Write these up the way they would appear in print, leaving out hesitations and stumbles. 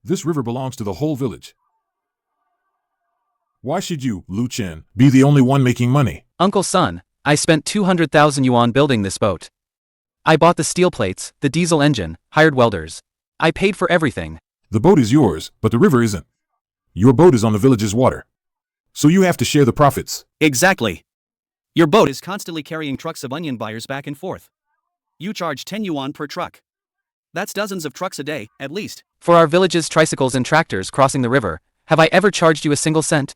This river belongs to the whole village. Why should you, Lu Chen, be the only one making money? Uncle Sun, I spent 200,000 yuan building this boat. I bought the steel plates, the diesel engine, hired welders. I paid for everything. The boat is yours, but the river isn't. Your boat is on the village's water. So you have to share the profits. Exactly. Your boat is constantly carrying trucks of onion buyers back and forth. You charge 10 yuan per truck. That's dozens of trucks a day, at least. For our village's tricycles and tractors crossing the river, have I ever charged you a single cent?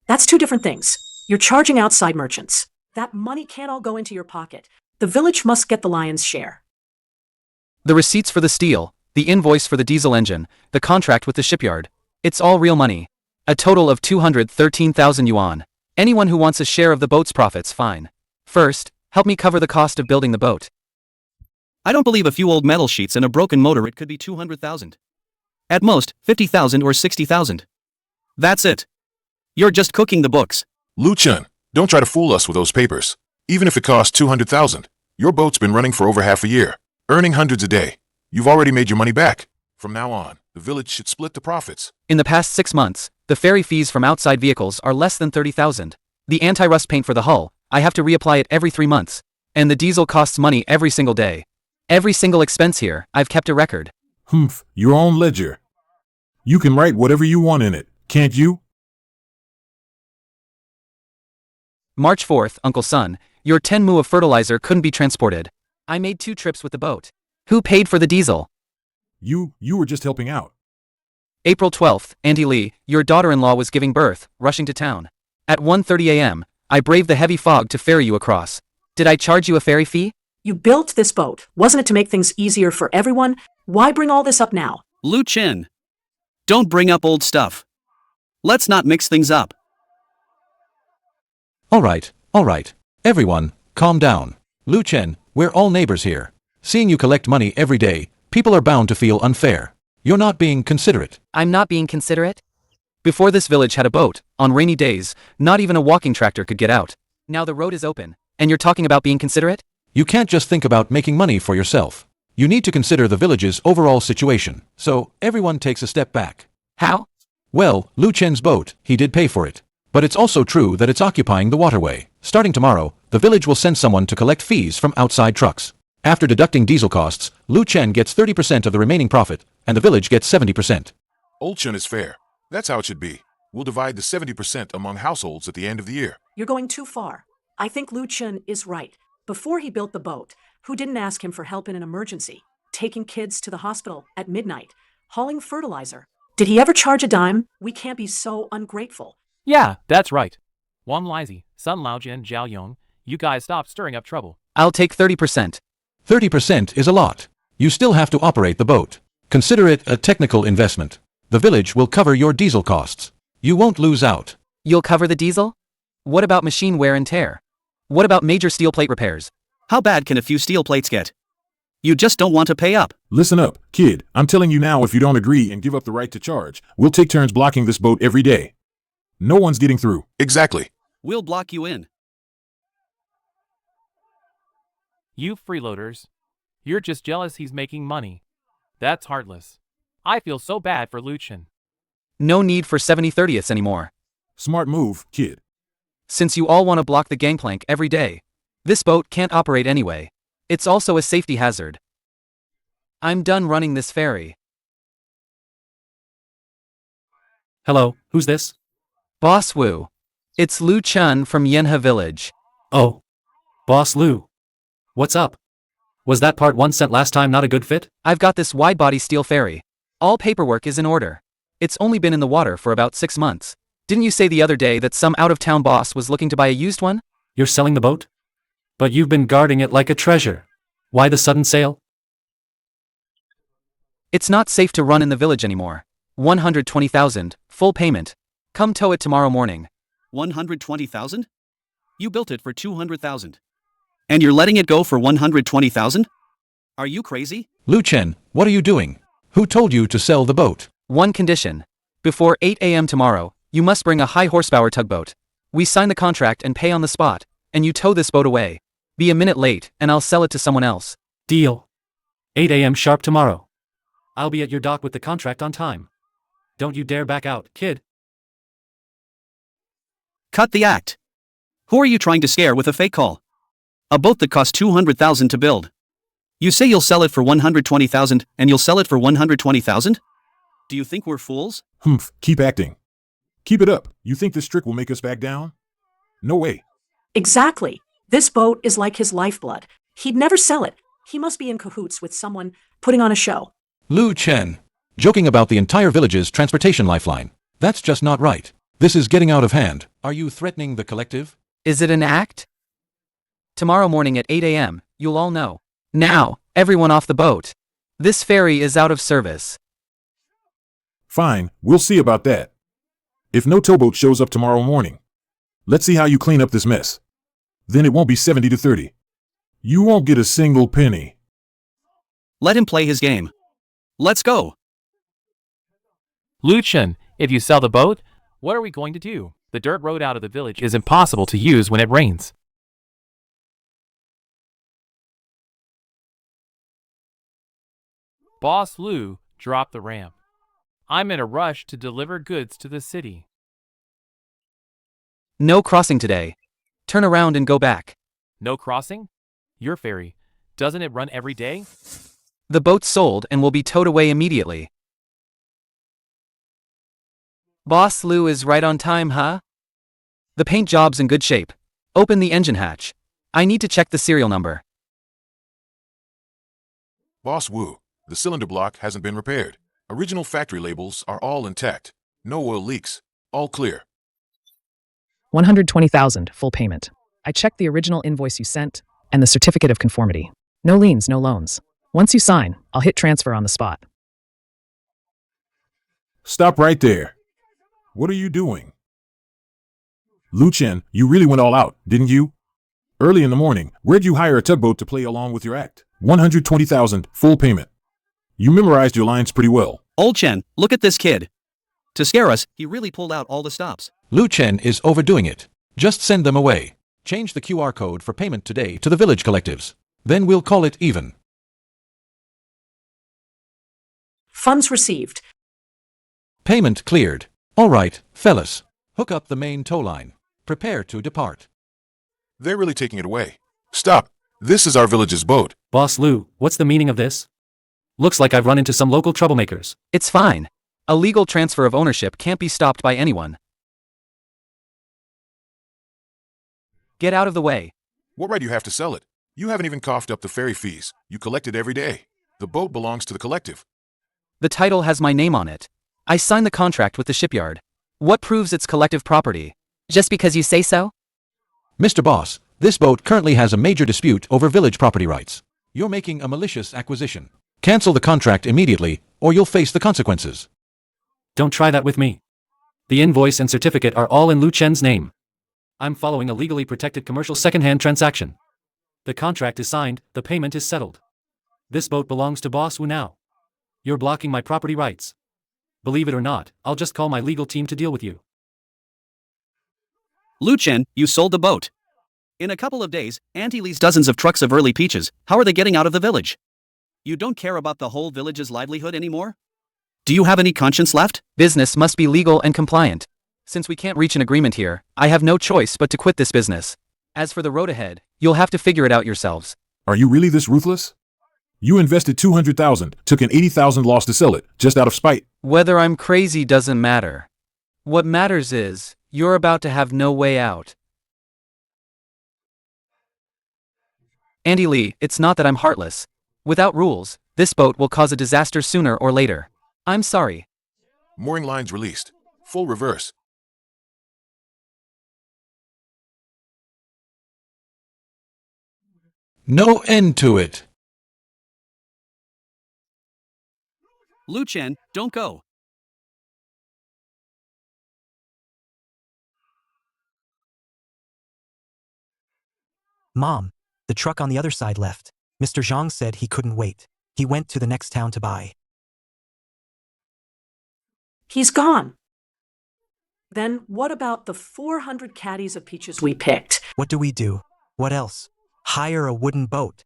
That's two different things. You're charging outside merchants. That money can't all go into your pocket. The village must get the lion's share. The receipts for the steel, the invoice for the diesel engine, the contract with the shipyard. It's all real money. A total of 213,000 yuan. Anyone who wants a share of the boat's profits, fine. First, help me cover the cost of building the boat. I don't believe a few old metal sheets and a broken motor it could be 200,000. At most, 50,000 or 60,000. That's it. You're just cooking the books. Lu Chen, don't try to fool us with those papers. Even if it costs 200,000, your boat's been running for over half a year, earning hundreds a day. You've already made your money back. From now on, the village should split the profits. In the past 6 months, the ferry fees from outside vehicles are less than 30,000. The anti-rust paint for the hull, I have to reapply it every 3 months. And the diesel costs money every single day. Every single expense here, I've kept a record. Your own ledger. You can write whatever you want in it, can't you? March 4th, Uncle Sun, your 10 mu of fertilizer couldn't be transported. I made 2 trips with the boat. Who paid for the diesel? You were just helping out. April 12th, Auntie Lee, your daughter-in-law was giving birth, rushing to town. At 1:30 a.m., I braved the heavy fog to ferry you across. Did I charge you a ferry fee? You built this boat. Wasn't it to make things easier for everyone? Why bring all this up now? Lu Chen. Don't bring up old stuff. Let's not mix things up. All right. Everyone, calm down. Lu Chen, we're all neighbors here. Seeing you collect money every day, people are bound to feel unfair. You're not being considerate. I'm not being considerate? Before this village had a boat, on rainy days, not even a walking tractor could get out. Now the road is open, and you're talking about being considerate? You can't just think about making money for yourself. You need to consider the village's overall situation, so everyone takes a step back. How? Well, Lu Chen's boat, he did pay for it. But it's also true that it's occupying the waterway. Starting tomorrow, the village will send someone to collect fees from outside trucks. After deducting diesel costs, Lu Chen gets 30% of the remaining profit, and the village gets 70%. Old Chen is fair. That's how it should be. We'll divide the 70% among households at the end of the year. You're going too far. I think Lu Chen is right. Before he built the boat, who didn't ask him for help in an emergency? Taking kids to the hospital at midnight, hauling fertilizer. Did he ever charge a dime? We can't be so ungrateful. Yeah, that's right. Wang Lizi, Sun Laojian, Zhao Yong, you guys stop stirring up trouble. I'll take 30%. 30% is a lot. You still have to operate the boat. Consider it a technical investment. The village will cover your diesel costs. You won't lose out. You'll cover the diesel? What about machine wear and tear? What about major steel plate repairs? How bad can a few steel plates get? You just don't want to pay up. Listen up, kid. I'm telling you now, if you don't agree and give up the right to charge, we'll take turns blocking this boat every day. No one's getting through. Exactly. We'll block you in. You freeloaders. You're just jealous he's making money. That's heartless. I feel so bad for Lu Chen. No need for 70/30ths anymore. Smart move, kid. Since you all want to block the gangplank every day, this boat can't operate anyway. It's also a safety hazard. I'm done running this ferry. Hello, who's this? Boss Wu. It's Lu Chen from Yanhe Village. Oh. Boss Lu. What's up? Was that part 1 sent last time not a good fit? I've got this wide-body steel ferry. All paperwork is in order. It's only been in the water for about 6 months. Didn't you say the other day that some out-of-town boss was looking to buy a used one? You're selling the boat? But you've been guarding it like a treasure. Why the sudden sale? It's not safe to run in the village anymore. 120,000, full payment. Come tow it tomorrow morning. 120,000? You built it for 200,000. And you're letting it go for 120,000? Are you crazy? Lu Chen, what are you doing? Who told you to sell the boat? One condition. Before 8 a.m. tomorrow, you must bring a high-horsepower tugboat. We sign the contract and pay on the spot, and you tow this boat away. Be a minute late, and I'll sell it to someone else. Deal. 8 a.m. sharp tomorrow. I'll be at your dock with the contract on time. Don't you dare back out, kid. Cut the act. Who are you trying to scare with a fake call? A boat that cost 200,000 to build. You say you'll sell it for 120,000 and you'll sell it for 120,000? Do you think we're fools? Humph, keep acting. Keep it up. You think this trick will make us back down? No way. Exactly. This boat is like his lifeblood. He'd never sell it. He must be in cahoots with someone putting on a show. Lu Chen. Joking about the entire village's transportation lifeline. That's just not right. This is getting out of hand. Are you threatening the collective? Is it an act? Tomorrow morning at 8 a.m., you'll all know. Now, everyone off the boat. This ferry is out of service. Fine, we'll see about that. If no towboat shows up tomorrow morning, let's see how you clean up this mess. Then it won't be 70 to 30. You won't get a single penny. Let him play his game. Let's go. Lu Chen, if you sell the boat, what are we going to do? The dirt road out of the village is impossible to use when it rains. Boss Lu, drop the ramp. I'm in a rush to deliver goods to the city. No crossing today. Turn around and go back. No crossing? Your ferry. Doesn't it run every day? The boat's sold and will be towed away immediately. Boss Lu is right on time, huh? The paint job's in good shape. Open the engine hatch. I need to check the serial number. Boss Wu, the cylinder block hasn't been repaired. Original factory labels are all intact. No oil leaks. All clear. 120,000, full payment. I checked the original invoice you sent and the certificate of conformity. No liens, no loans. Once you sign, I'll hit transfer on the spot. Stop right there. What are you doing? Lu Chen, you really went all out, didn't you? Early in the morning, where'd you hire a tugboat to play along with your act? 120,000, full payment. You memorized your lines pretty well. Old Chen, look at this kid. To scare us, he really pulled out all the stops. Lu Chen is overdoing it. Just send them away. Change the QR code for payment today to the village collectives. Then we'll call it even. Funds received. Payment cleared. All right, fellas. Hook up the main tow line. Prepare to depart. They're really taking it away. Stop. This is our village's boat. Boss Lu, what's the meaning of this? Looks like I've run into some local troublemakers. It's fine. A legal transfer of ownership can't be stopped by anyone. Get out of the way. What right do you have to sell it? You haven't even coughed up the ferry fees. You collect it every day. The boat belongs to the collective. The title has my name on it. I signed the contract with the shipyard. What proves it's collective property? Just because you say so? Mr. Boss, this boat currently has a major dispute over village property rights. You're making a malicious acquisition. Cancel the contract immediately, or you'll face the consequences. Don't try that with me. The invoice and certificate are all in Lu Chen's name. I'm following a legally protected commercial second-hand transaction. The contract is signed, the payment is settled. This boat belongs to Boss Wu now. You're blocking my property rights. Believe it or not, I'll just call my legal team to deal with you. Lu Chen, you sold the boat. In a couple of days, Auntie leaves dozens of trucks of early peaches. How are they getting out of the village? You don't care about the whole village's livelihood anymore? Do you have any conscience left? Business must be legal and compliant. Since we can't reach an agreement here, I have no choice but to quit this business. As for the road ahead, you'll have to figure it out yourselves. Are you really this ruthless? You invested 200,000, took an 80,000 loss to sell it, just out of spite. Whether I'm crazy doesn't matter. What matters is, you're about to have no way out. Andy Lee, it's not that I'm heartless. Without rules, this boat will cause a disaster sooner or later. I'm sorry. Mooring lines released. Full reverse. No end to it. Lu Chen, don't go. Mom, the truck on the other side left. Mr. Zhang said he couldn't wait. He went to the next town to buy. He's gone. Then what about the 400 caddies of peaches we picked? What do we do? What else? Hire a wooden boat.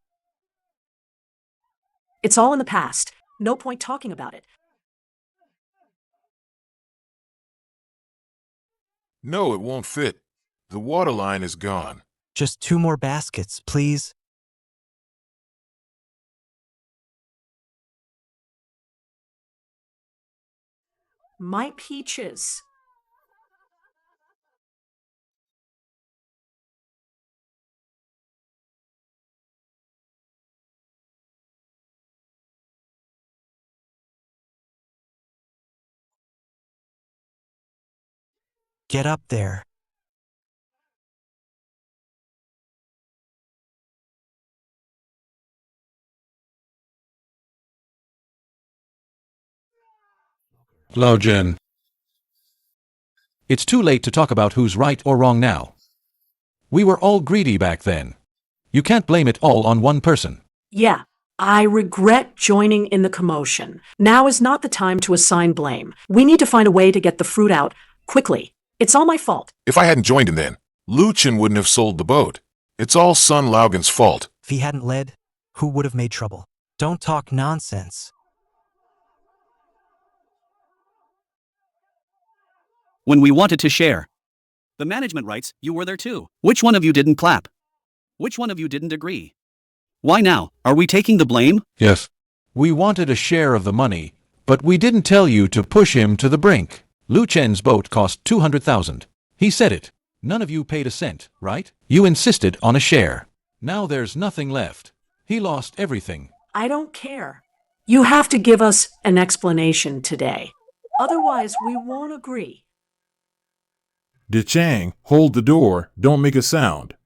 It's all in the past. No point talking about it. No, it won't fit. The water line is gone. Just 2 more baskets, please. My peaches. Get up there. Lo Jen. It's too late to talk about who's right or wrong now. We were all greedy back then. You can't blame it all on one person. Yeah, I regret joining in the commotion. Now is not the time to assign blame. We need to find a way to get the fruit out quickly. It's all my fault. If I hadn't joined in then, Luchin wouldn't have sold the boat. It's all son Laugen's fault. If he hadn't led, who would have made trouble? Don't talk nonsense. When we wanted to share the management rights, you were there too. Which one of you didn't clap? Which one of you didn't agree? Why now? Are we taking the blame? Yes. We wanted a share of the money, but we didn't tell you to push him to the brink. Lu Chen's boat cost 200,000. He said it. None of you paid a cent, right? You insisted on a share. Now there's nothing left. He lost everything. I don't care. You have to give us an explanation today. Otherwise, we won't agree. De Chang, hold the door. Don't make a sound.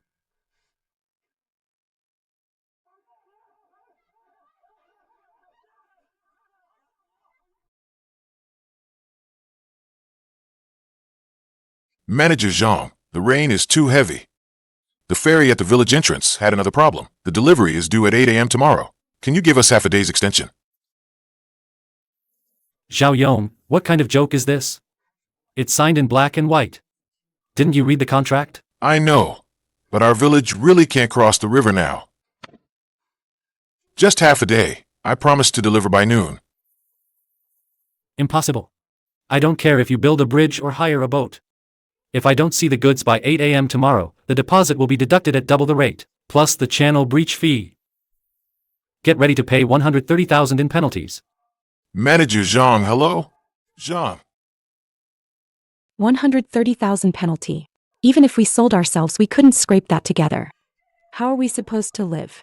Manager Zhang, the rain is too heavy. The ferry at the village entrance had another problem. The delivery is due at 8 a.m. tomorrow. Can you give us half a day's extension? Zhao Yong, what kind of joke is this? It's signed in black and white. Didn't you read the contract? I know, but our village really can't cross the river now. Just half a day. I promise to deliver by noon. Impossible. I don't care if you build a bridge or hire a boat. If I don't see the goods by 8 a.m. tomorrow, the deposit will be deducted at double the rate, plus the channel breach fee. Get ready to pay 130,000 in penalties. Manager Zhang, hello? Zhang. 130,000 penalty. Even if we sold ourselves, we couldn't scrape that together. How are we supposed to live?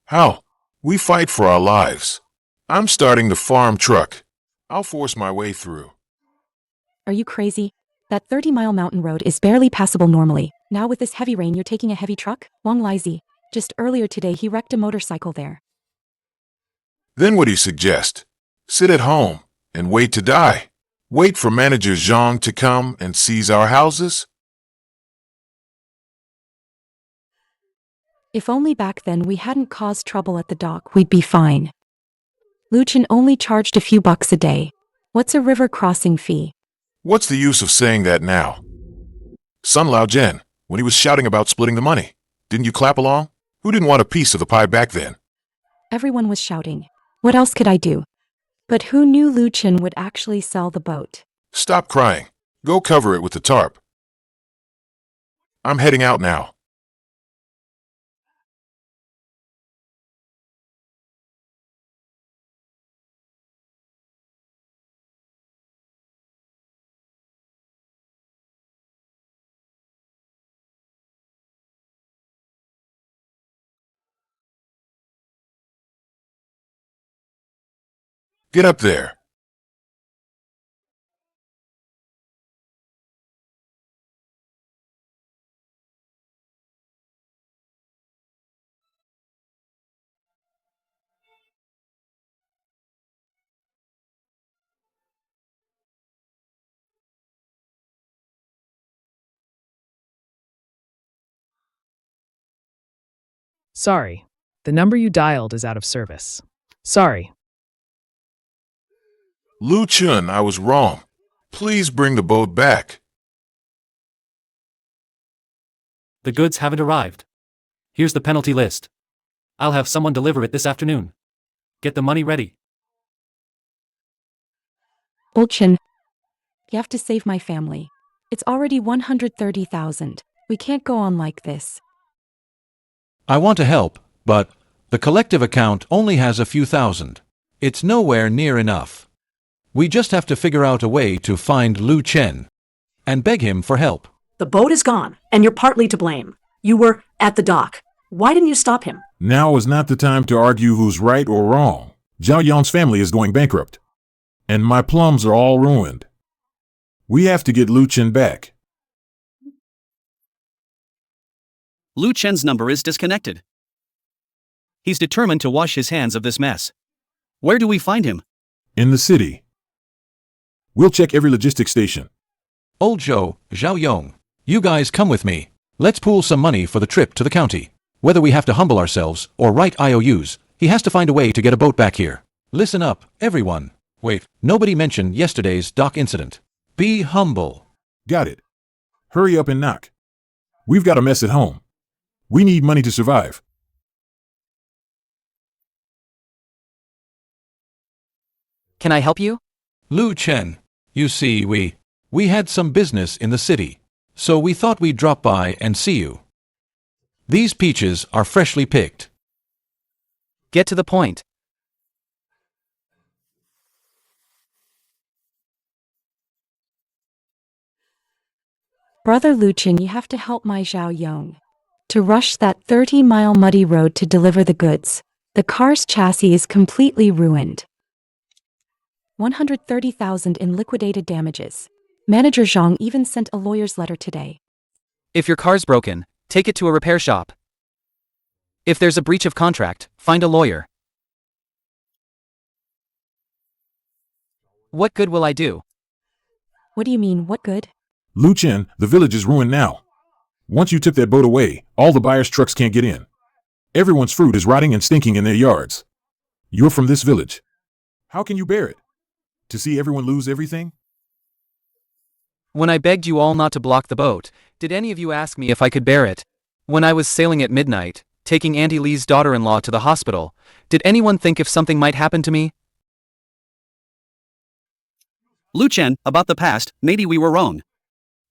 How? We fight for our lives. I'm starting the farm truck. I'll force my way through. Are you crazy? That 30-mile mountain road is barely passable normally. Now with this heavy rain, you're taking a heavy truck? Wang Lizi. Just earlier today, he wrecked a motorcycle there. Then what do you suggest? Sit at home and wait to die? Wait for Manager Zhang to come and seize our houses? If only back then we hadn't caused trouble at the dock, we'd be fine. Luchin only charged a few bucks a day. What's a river crossing fee? What's the use of saying that now? Sun Lao Jen, when he was shouting about splitting the money, didn't you clap along? Who didn't want a piece of the pie back then? Everyone was shouting. What else could I do? But who knew Luchin would actually sell the boat? Stop crying. Go cover it with the tarp. I'm heading out now. Get up there. Sorry. The number you dialed is out of service. Sorry. Lu Chun, I was wrong. Please bring the boat back. The goods haven't arrived. Here's the penalty list. I'll have someone deliver it this afternoon. Get the money ready. Ulchin, you have to save my family. It's already 130,000. We can't go on like this. I want to help, but the collective account only has a few thousand. It's nowhere near enough. We just have to figure out a way to find Lu Chen and beg him for help. The boat is gone, and you're partly to blame. You were at the dock. Why didn't you stop him? Now is not the time to argue who's right or wrong. Zhao Yang's family is going bankrupt, and my plums are all ruined. We have to get Lu Chen back. Lu Chen's number is disconnected. He's determined to wash his hands of this mess. Where do we find him? In the city. We'll check every logistics station. Old Zhou, Zhao Yong, you guys come with me. Let's pool some money for the trip to the county. Whether we have to humble ourselves or write IOUs, he has to find a way to get a boat back here. Listen up, everyone. Wait, nobody mentioned yesterday's dock incident. Be humble. Got it. Hurry up and knock. We've got a mess at home. We need money to survive. Can I help you? Lu Chen, you see, we had some business in the city, so we thought we'd drop by and see you. These peaches are freshly picked. Get to the point. Brother Luchin, you have to help my Zhao Yong to rush that 30-mile muddy road to deliver the goods. The car's chassis is completely ruined. 130,000 in liquidated damages. Manager Zhang even sent a lawyer's letter today. If your car's broken, take it to a repair shop. If there's a breach of contract, find a lawyer. What good will I do? What do you mean, what good? Lu Chen, the village is ruined now. Once you took that boat away, all the buyers' trucks can't get in. Everyone's fruit is rotting and stinking in their yards. You're from this village. How can you bear it? To see everyone lose everything? When I begged you all not to block the boat, did any of you ask me if I could bear it? When I was sailing at midnight, taking Auntie Lee's daughter-in-law to the hospital, did anyone think if something might happen to me? Lu Chen, about the past, maybe we were wrong.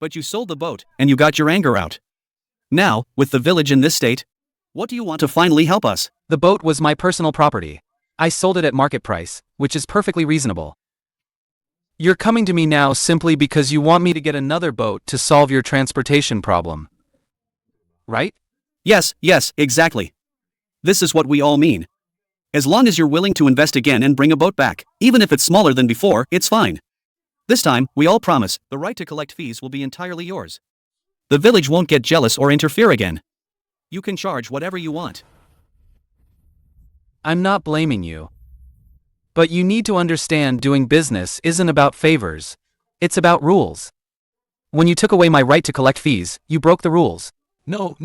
But you sold the boat, and you got your anger out. Now, with the village in this state, what do you want to finally help us? The boat was my personal property. I sold it at market price, which is perfectly reasonable. You're coming to me now simply because you want me to get another boat to solve your transportation problem. Right? Yes, exactly. This is what we all mean. As long as you're willing to invest again and bring a boat back, even if it's smaller than before, it's fine. This time, we all promise, the right to collect fees will be entirely yours. The village won't get jealous or interfere again. You can charge whatever you want. I'm not blaming you. But you need to understand doing business isn't about favors. It's about rules. When you took away my right to collect fees, you broke the rules. No.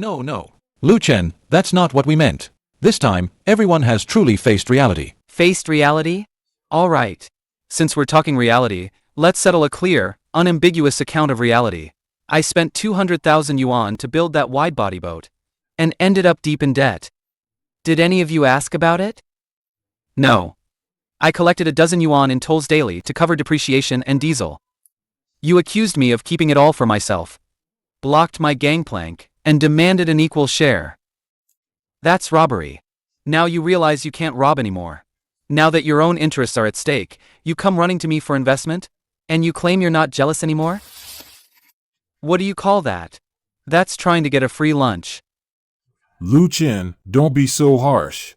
Lu Chen, that's not what we meant. This time, everyone has truly faced reality. Faced reality? All right. Since we're talking reality, let's settle a clear, unambiguous account of reality. I spent 200,000 yuan to build that wide-body boat, and ended up deep in debt. Did any of you ask about it? No. I collected a dozen yuan in tolls daily to cover depreciation and diesel. You accused me of keeping it all for myself, blocked my gangplank, and demanded an equal share. That's robbery. Now you realize you can't rob anymore. Now that your own interests are at stake, you come running to me for investment? And you claim you're not jealous anymore? What do you call that? That's trying to get a free lunch. Lu Chen, don't be so harsh.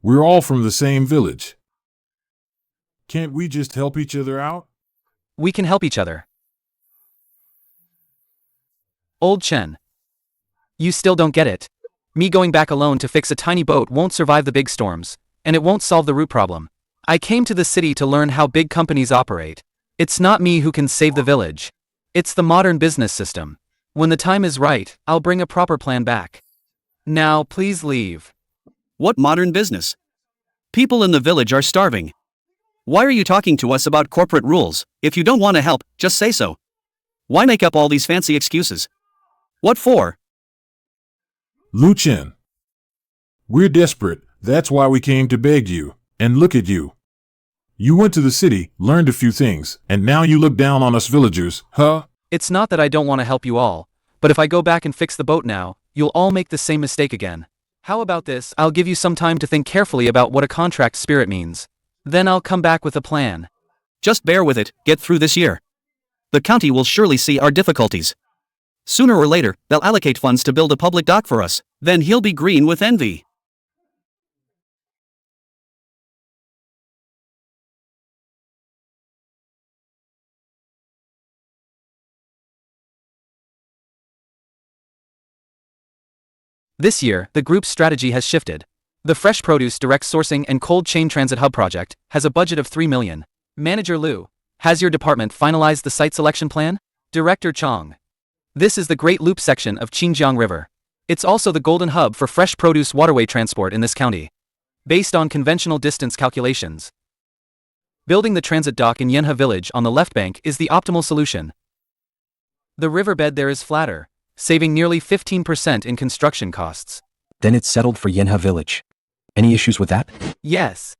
We're all from the same village. Can't we just help each other out? We can help each other. Old Chen. You still don't get it. Me going back alone to fix a tiny boat won't survive the big storms, and it won't solve the root problem. I came to the city to learn how big companies operate. It's not me who can save the village. It's the modern business system. When the time is right, I'll bring a proper plan back. Now, please leave. What modern business? People in the village are starving. Why are you talking to us about corporate rules? If you don't want to help, just say so. Why make up all these fancy excuses? What for? Lu Chen. We're desperate, That's why we came to beg you. And look at you. You went to the city, learned a few things, and now you look down on us villagers, huh? It's not that I don't want to help you all, but if I go back and fix the boat now, you'll all make the same mistake again. How about this? I'll give you some time to think carefully about what a contract spirit means. Then I'll come back with a plan. Just bear with it, get through this year. The county will surely see our difficulties. Sooner or later, they'll allocate funds to build a public dock for us. Then he'll be green with envy. This year, the group's strategy has shifted. The Fresh Produce Direct Sourcing and Cold Chain Transit Hub project has a budget of $3 million. Manager Liu, has your department finalized the site selection plan? Director Chong. This is the Great Loop section of Qingjiang River. It's also the golden hub for fresh produce waterway transport in this county. Based on conventional distance calculations, building the transit dock in Yenha village on the left bank is the optimal solution. The riverbed there is flatter, saving nearly 15% in construction costs. Then it's settled for Yenha village. Any issues with that? Yes.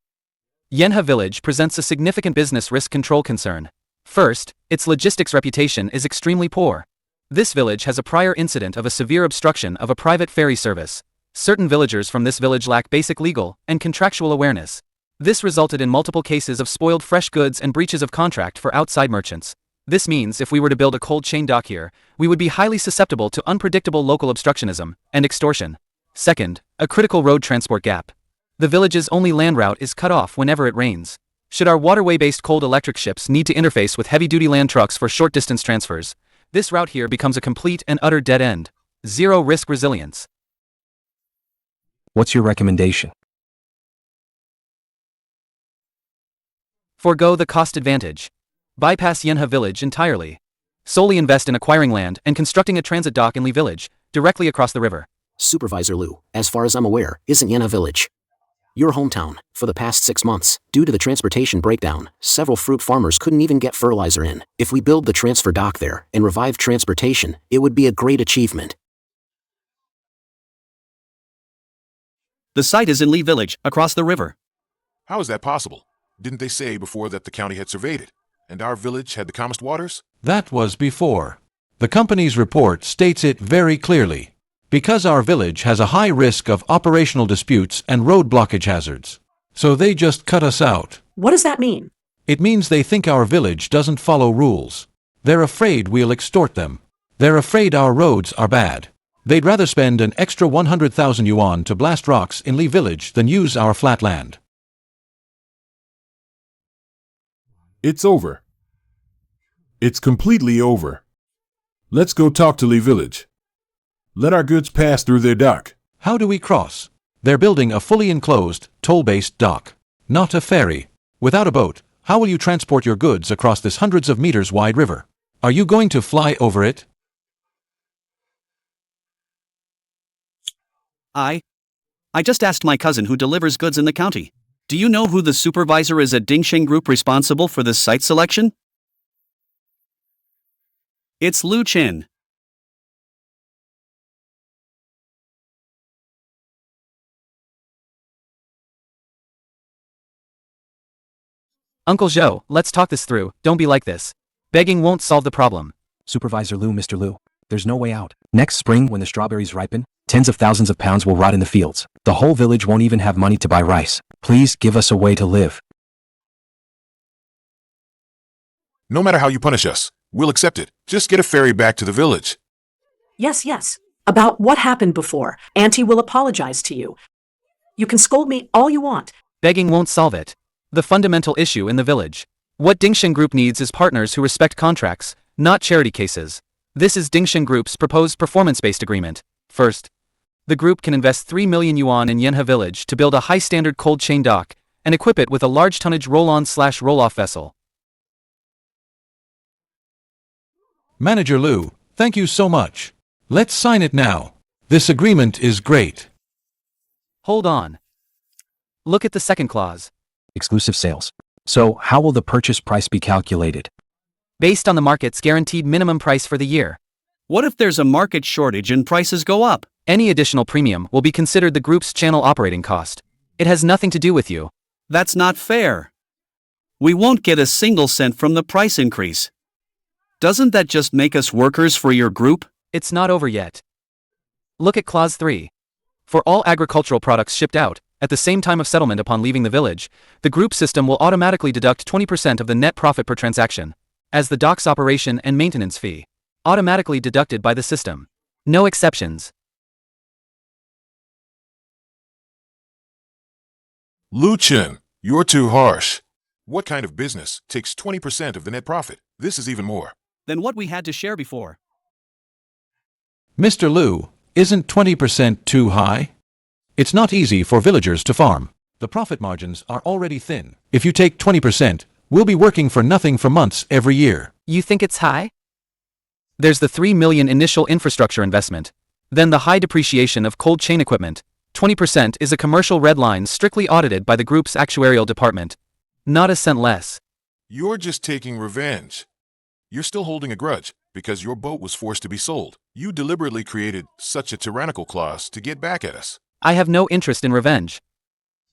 Yenha village presents a significant business risk control concern. First, its logistics reputation is extremely poor. This village has a prior incident of a severe obstruction of a private ferry service. Certain villagers from this village lack basic legal and contractual awareness. This resulted in multiple cases of spoiled fresh goods and breaches of contract for outside merchants. This means if we were to build a cold chain dock here, we would be highly susceptible to unpredictable local obstructionism and extortion. Second, a critical road transport gap. The village's only land route is cut off whenever it rains. Should our waterway-based cold electric ships need to interface with heavy-duty land trucks for short-distance transfers, this route here becomes a complete and utter dead end. Zero risk resilience. What's your recommendation? Forgo the cost advantage. Bypass Yenha village entirely. Solely invest in acquiring land and constructing a transit dock in Li village, directly across the river. Supervisor Liu, as far as I'm aware, isn't Yenha village your hometown. For the past 6 months, due to the transportation breakdown, several fruit farmers couldn't even get fertilizer in. If we build the transfer dock there and revive transportation, it would be a great achievement. The site is in Li village, across the river. How is that possible? Didn't they say before that the county had surveyed it, and our village had the calmest waters? That was before. The company's report states it very clearly. Because our village has a high risk of operational disputes and road blockage hazards. So they just cut us out. What does that mean? It means they think our village doesn't follow rules. They're afraid we'll extort them. They're afraid our roads are bad. They'd rather spend an extra 100,000 yuan to blast rocks in Li village than use our flat land. It's over. It's completely over. Let's go talk to Li village. Let our goods pass through their dock. How do we cross? They're building a fully enclosed, toll-based dock, not a ferry. Without a boat, how will you transport your goods across this hundreds of meters wide river? Are you going to fly over it? I just asked my cousin who delivers goods in the county. Do you know who the supervisor is at Dingxing Group responsible for this site selection? It's Lu Chin. Uncle Zhou, let's talk this through. Don't be like this. Begging won't solve the problem. Supervisor Liu, Mr. Liu, there's no way out. Next spring, when the strawberries ripen, tens of thousands of pounds will rot in the fields. The whole village won't even have money to buy rice. Please give us a way to live. No matter how you punish us, we'll accept it. Just get a ferry back to the village. Yes. About what happened before. Auntie will apologize to you. You can scold me all you want. Begging won't solve it. The fundamental issue in the village. What Dingxing Group needs is partners who respect contracts, not charity cases. This is Dingxing Group's proposed performance-based agreement. First, the group can invest 3 million yuan in Yenha village to build a high-standard cold chain dock and equip it with a large tonnage roll-on/roll-off vessel. Manager Liu, thank you so much. Let's sign it now. This agreement is great. Hold on. Look at the second clause. Exclusive sales. So, how will the purchase price be calculated? Based on the market's guaranteed minimum price for the year. What if there's a market shortage and prices go up? Any additional premium will be considered the group's channel operating cost. It has nothing to do with you. That's not fair. We won't get a single cent from the price increase. Doesn't that just make us workers for your group? It's not over yet. Look at Clause 3. For all agricultural products shipped out, at the same time of settlement upon leaving the village, the group system will automatically deduct 20% of the net profit per transaction, as the dock's operation and maintenance fee, automatically deducted by the system. No exceptions. Lucien, you're too harsh. What kind of business takes 20% of the net profit? This is even more than what we had to share before. Mr. Liu, isn't 20% too high? It's not easy for villagers to farm. The profit margins are already thin. If you take 20%, we'll be working for nothing for months every year. You think it's high? There's the 3 million initial infrastructure investment, then the high depreciation of cold chain equipment. 20% is a commercial red line strictly audited by the group's actuarial department. Not a cent less. You're just taking revenge. You're still holding a grudge because your boat was forced to be sold. You deliberately created such a tyrannical clause to get back at us. I have no interest in revenge.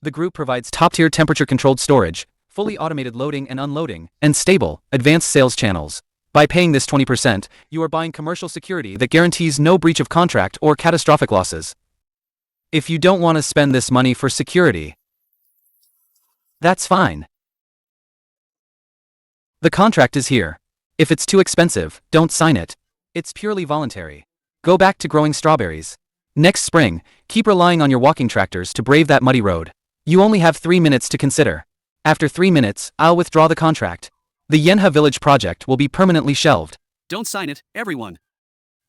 The group provides top-tier temperature-controlled storage, fully automated loading and unloading, and stable, advanced sales channels. By paying this 20%, you are buying commercial security that guarantees no breach of contract or catastrophic losses. If you don't want to spend this money for security, that's fine. The contract is here. If it's too expensive, don't sign it. It's purely voluntary. Go back to growing strawberries. Next spring, keep relying on your walking tractors to brave that muddy road. You only have 3 minutes to consider. After 3 minutes, I'll withdraw the contract. The Yenha Village project will be permanently shelved. Don't sign it, everyone.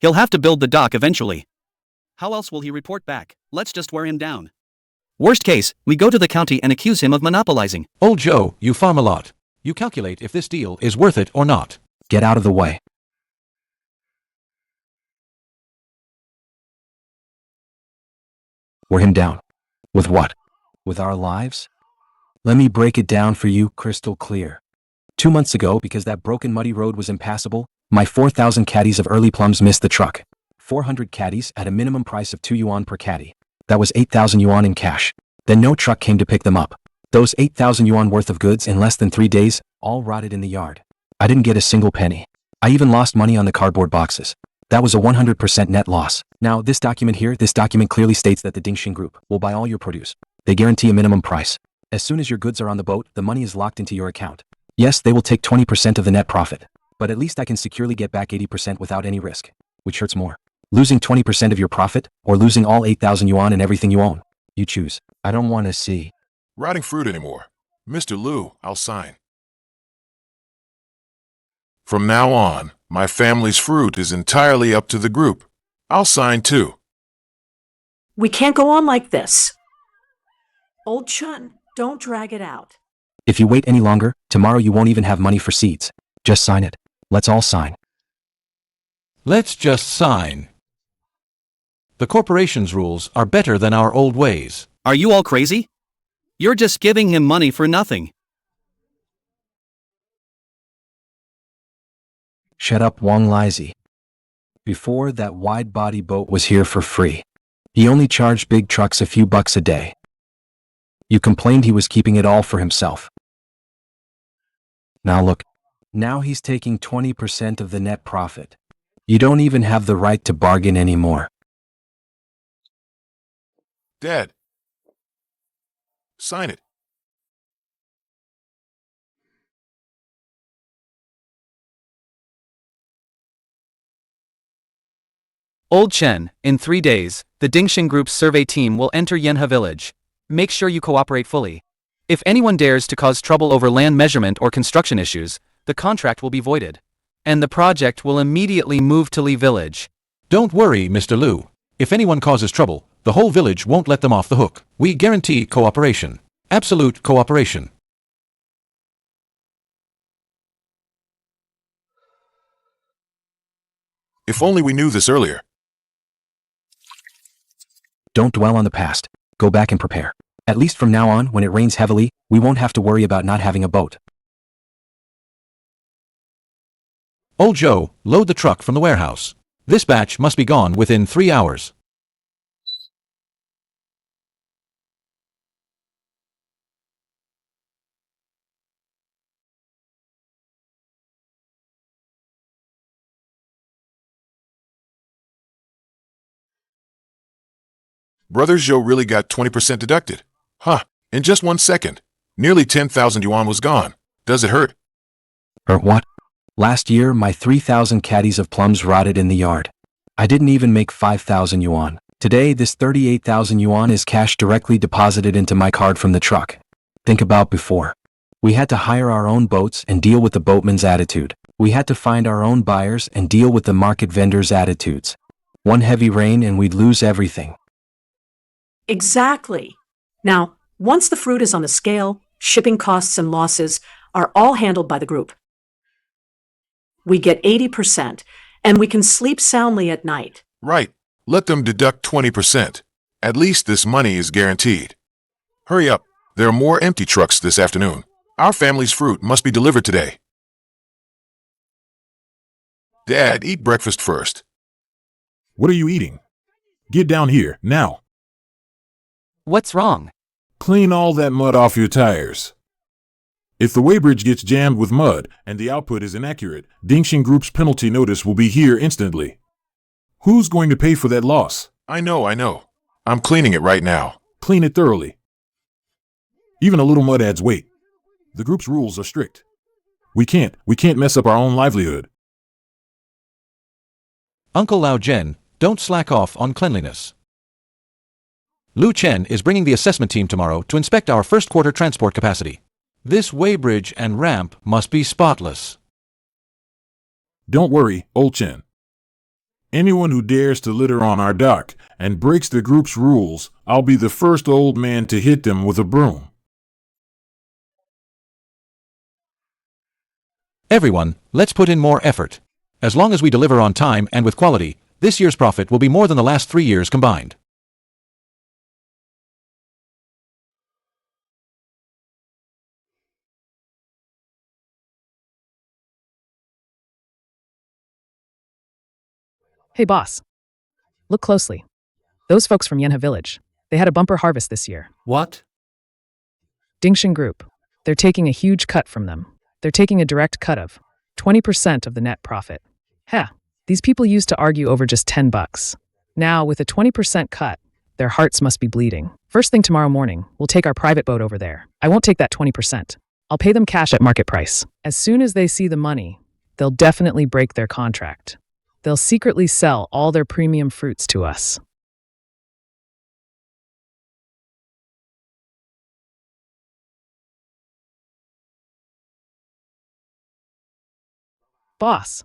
He'll have to build the dock eventually. How else will he report back? Let's just wear him down. Worst case, we go to the county and accuse him of monopolizing. Old Joe, you farm a lot. You calculate if this deal is worth it or not. Get out of the way. Wear him down. With what? With our lives? Let me break it down for you crystal clear. 2 months ago, because that broken muddy road was impassable, my 4,000 caddies of early plums missed the truck. 400 caddies at a minimum price of 2 yuan per caddy. That was 8,000 yuan in cash. Then no truck came to pick them up. Those 8,000 yuan worth of goods in less than 3 days, all rotted in the yard. I didn't get a single penny. I even lost money on the cardboard boxes. That was a 100% net loss. Now, this document clearly states that the Dingxing Group will buy all your produce. They guarantee a minimum price. As soon as your goods are on the boat, the money is locked into your account. Yes, they will take 20% of the net profit. But at least I can securely get back 80% without any risk. Which hurts more? Losing 20% of your profit, or losing all 8,000 yuan and everything you own? You choose. I don't want to see Rotting fruit anymore. Mr. Liu, I'll sign. From now on, my family's fruit is entirely up to the group. I'll sign too. We can't go on like this. Old Chun, don't drag it out. If you wait any longer, tomorrow you won't even have money for seeds. Just sign it. Let's all sign. Let's just sign. The corporation's rules are better than our old ways. Are you all crazy? You're just giving him money for nothing. Shut up, Wang Lizi. Before, that wide-body boat was here for free. He only charged big trucks a few bucks a day. You complained he was keeping it all for himself. Now look, now he's taking 20% of the net profit. You don't even have the right to bargain anymore. Dad, sign it. Old Chen, in 3 days, the Dingxing Group's survey team will enter Yenha Village. Make sure you cooperate fully. If anyone dares to cause trouble over land measurement or construction issues, the contract will be voided, and the project will immediately move to Li Village. Don't worry, Mr. Liu. If anyone causes trouble, the whole village won't let them off the hook. We guarantee cooperation. Absolute cooperation. If only we knew this earlier. Don't dwell on the past. Go back and prepare. At least from now on, when it rains heavily, we won't have to worry about not having a boat. Old Joe, load the truck from the warehouse. This batch must be gone within 3 hours. Brother Joe really got 20% deducted. Huh, in just 1 second. Nearly 10,000 yuan was gone. Does it hurt? What? Last year, my 3,000 caddies of plums rotted in the yard. I didn't even make 5,000 yuan. Today, this 38,000 yuan is cash directly deposited into my card from the truck. Think about before. We had to hire our own boats and deal with the boatman's attitude. We had to find our own buyers and deal with the market vendors' attitudes. One heavy rain and we'd lose everything. Exactly. Now, once the fruit is on the scale, shipping costs and losses are all handled by the group. We get 80%, and we can sleep soundly at night. Right. Let them deduct 20%. At least this money is guaranteed. Hurry up. There are more empty trucks this afternoon. Our family's fruit must be delivered today. Dad, eat breakfast first. What are you eating? Get down here, now. What's wrong? Clean all that mud off your tires. If the weighbridge gets jammed with mud and the output is inaccurate, Dingxing Group's penalty notice will be here instantly. Who's going to pay for that loss? I know. I'm cleaning it right now. Clean it thoroughly. Even a little mud adds weight. The group's rules are strict. We can't mess up our own livelihood. Uncle Lao Zhen, don't slack off on cleanliness. Lu Chen is bringing the assessment team tomorrow to inspect our first quarter transport capacity. This weighbridge and ramp must be spotless. Don't worry, old Chen. Anyone who dares to litter on our dock and breaks the group's rules, I'll be the first old man to hit them with a broom. Everyone, let's put in more effort. As long as we deliver on time and with quality, this year's profit will be more than the last 3 years combined. Hey boss. Look closely. Those folks from Yanhe Village, they had a bumper harvest this year. What? Dingxing Group. They're taking a huge cut from them. They're taking a direct cut of 20% of the net profit. These people used to argue over just $10. Now, with a 20% cut, their hearts must be bleeding. First thing tomorrow morning, we'll take our private boat over there. I won't take that 20%. I'll pay them cash at market price. As soon as they see the money, they'll definitely break their contract. They'll secretly sell all their premium fruits to us. Boss,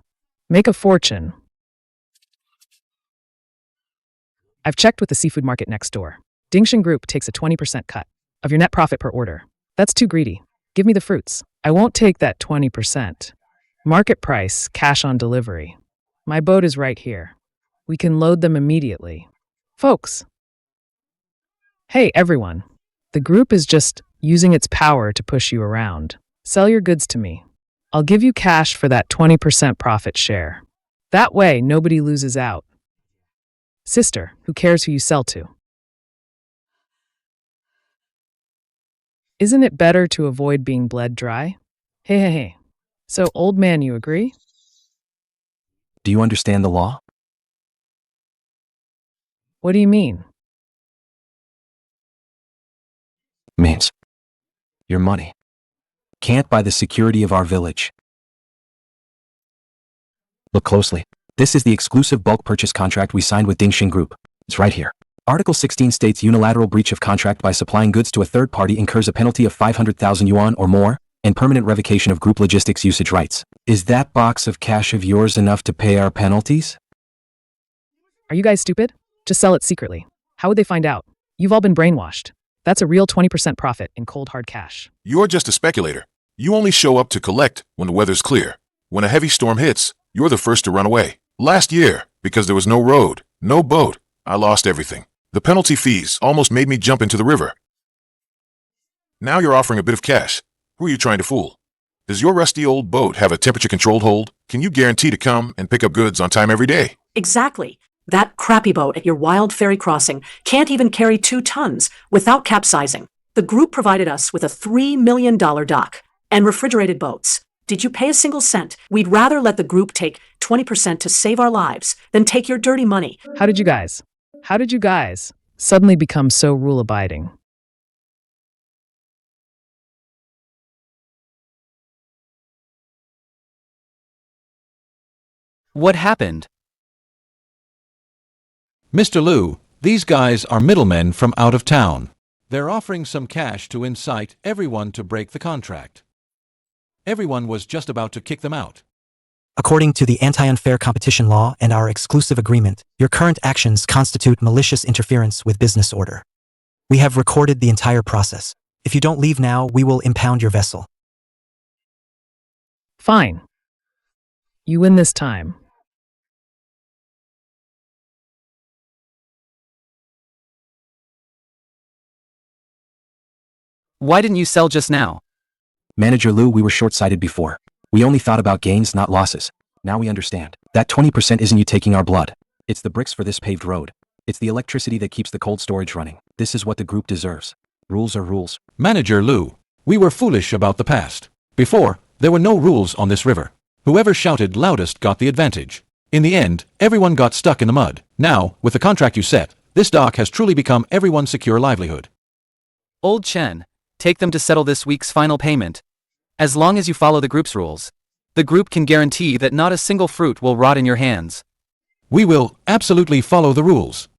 make a fortune. I've checked with the seafood market next door. Dingxing Group takes a 20% cut of your net profit per order. That's too greedy. Give me the fruits. I won't take that 20%. Market price, cash on delivery. My boat is right here. We can load them immediately. Folks. Hey, everyone. The group is just using its power to push you around. Sell your goods to me. I'll give you cash for that 20% profit share. That way, nobody loses out. Sister, who cares who you sell to? Isn't it better to avoid being bled dry? Hey. So, old man, you agree? Do you understand the law? What do you mean? Means your money can't buy the security of our village. Look closely. This is the exclusive bulk purchase contract we signed with Dingxing Group. It's right here. Article 16 states unilateral breach of contract by supplying goods to a third party incurs a penalty of 500,000 yuan or more, and permanent revocation of group logistics usage rights. Is that box of cash of yours enough to pay our penalties? Are you guys stupid? Just sell it secretly. How would they find out? You've all been brainwashed. That's a real 20% profit in cold hard cash. You're just a speculator. You only show up to collect when the weather's clear. When a heavy storm hits, you're the first to run away. Last year, because there was no road, no boat, I lost everything. The penalty fees almost made me jump into the river. Now you're offering a bit of cash. Who are you trying to fool? Does your rusty old boat have a temperature-controlled hold? Can you guarantee to come and pick up goods on time every day? Exactly. That crappy boat at your wild ferry crossing can't even carry 2 tons without capsizing. The group provided us with a $3 million dock and refrigerated boats. Did you pay a single cent? We'd rather let the group take 20% to save our lives than take your dirty money. How did you guys suddenly become so rule-abiding? What happened? Mr. Liu, these guys are middlemen from out of town. They're offering some cash to incite everyone to break the contract. Everyone was just about to kick them out. According to the anti-unfair competition law and our exclusive agreement, your current actions constitute malicious interference with business order. We have recorded the entire process. If you don't leave now, we will impound your vessel. Fine. You win this time. Why didn't you sell just now? Manager Liu, we were short-sighted before. We only thought about gains, not losses. Now we understand. That 20% isn't you taking our blood. It's the bricks for this paved road. It's the electricity that keeps the cold storage running. This is what the group deserves. Rules are rules. Manager Liu, we were foolish about the past. Before, there were no rules on this river. Whoever shouted loudest got the advantage. In the end, everyone got stuck in the mud. Now, with the contract you set, this dock has truly become everyone's secure livelihood. Old Chen, take them to settle this week's final payment. As long as you follow the group's rules, the group can guarantee that not a single fruit will rot in your hands. We will absolutely follow the rules.